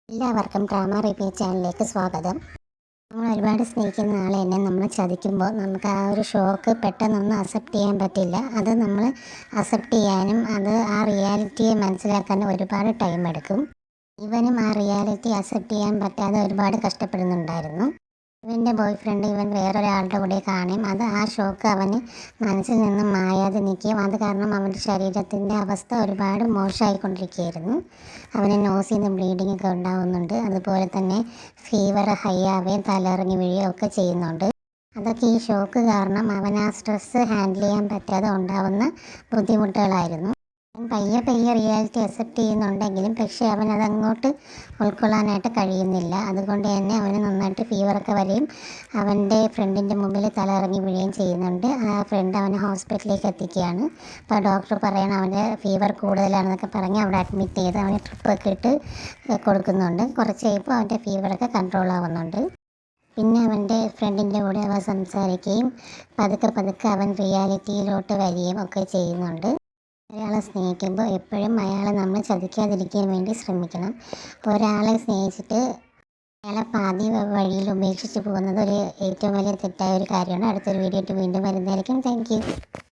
എല്ലാവർക്കും drama review ചാനലിലേക്ക് സ്വാഗതം. നമ്മൾ ഒരുപാട് സ്നേഹിക്കുന്ന ആളെ തന്നെ നമ്മൾ ചതിക്കുമ്പോൾ നമുക്ക് ആ ഒരു ഷോക്ക് പെട്ടെന്നൊന്നും അക്സെപ്റ്റ് ചെയ്യാൻ പറ്റില്ല. അത് നമ്മൾ അക്സെപ്റ്റ് ചെയ്യാനും ആ റിയാലിറ്റിയെ മനസ്സിലാക്കാനും ഒരുപാട് ടൈം എടുക്കും. ഇവനും ആ റിയാലിറ്റി അക്സെപ്റ്റ് ചെയ്യാൻ പറ്റാതെ ഒരുപാട് കഷ്ടപ്പെടുന്നുണ്ടായിരുന്നു. ഇവൻ്റെ ബോയ് ഫ്രണ്ട് ഇവൻ വേറൊരാളുടെ കൂടെ കാണും. ആ ഷോക്ക് അവന് മനസ്സിൽ നിന്നും മായാതെ നിൽക്കുകയും അത് കാരണം അവൻ്റെ ശരീരത്തിൻ്റെ അവസ്ഥ ഒരുപാട് മോശമായിക്കൊണ്ടിരിക്കുകയായിരുന്നു. അവന് നോസിൽ നിന്ന് ബ്ലീഡിംഗ് ഒക്കെ ഉണ്ടാകുന്നുണ്ട്. അതുപോലെ തന്നെ ഫീവർ ഹൈ ആവുകയും തലയിറങ്ങി വീഴുകയും ഒക്കെ ചെയ്യുന്നുണ്ട്. അതൊക്കെ ഈ ഷോക്ക് കാരണം അവൻ ആ സ്ട്രെസ്സ് ഹാൻഡിൽ ചെയ്യാൻ പറ്റാതെ ഉണ്ടാകുന്ന ബുദ്ധിമുട്ടുകളായിരുന്നു. പയ്യെ പയ്യെ റിയാലിറ്റി അക്സെപ്റ്റ് ചെയ്യുന്നുണ്ടെങ്കിലും പക്ഷേ അവനതങ്ങോട്ട് ഉൾക്കൊള്ളാനായിട്ട് കഴിയുന്നില്ല. അതുകൊണ്ട് തന്നെ അവന് നന്നായിട്ട് ഫീവറൊക്കെ വരികയും അവൻ്റെ ഫ്രണ്ടിൻ്റെ മുമ്പിൽ തലയിറങ്ങി വീഴുകയും ചെയ്യുന്നുണ്ട്. ആ ഫ്രണ്ട് അവനെ ഹോസ്പിറ്റലിലേക്ക് എത്തിക്കുകയാണ്. അപ്പോൾ ഡോക്ടർ പറയണം അവൻ്റെ ഫീവർ കൂടുതലാണെന്നൊക്കെ പറഞ്ഞ് അവിടെ അഡ്മിറ്റ് ചെയ്ത് അവന് ട്രിപ്പൊക്കെ ഇട്ട് കൊടുക്കുന്നുണ്ട്. കുറച്ച് കഴിയുമ്പോൾ അവൻ്റെ ഫീവറൊക്കെ കൺട്രോൾ ആവുന്നുണ്ട്. പിന്നെ അവൻ്റെ ഫ്രണ്ടിൻ്റെ കൂടെ അവൻ സംസാരിക്കുകയും പതുക്കെ പതുക്കെ അവൻ റിയാലിറ്റിയിലോട്ട് വരികയും ഒക്കെ ചെയ്യുന്നുണ്ട്. ഒരാളെ സ്നേഹിക്കുമ്പോൾ എപ്പോഴും അയാളെ നമ്മൾ ചതിക്കാതിരിക്കാൻ വേണ്ടി ശ്രമിക്കണം. ഒരാളെ സ്നേഹിച്ചിട്ട് അയാളെ പാതി വഴിയിൽ ഉപേക്ഷിച്ച് പോകുന്നത് ഏറ്റവും വലിയ തെറ്റായ ഒരു കാര്യമാണ്. അടുത്തൊരു വീഡിയോ ആയിട്ട് വീണ്ടും വരുന്നതായിരിക്കും. Thank you.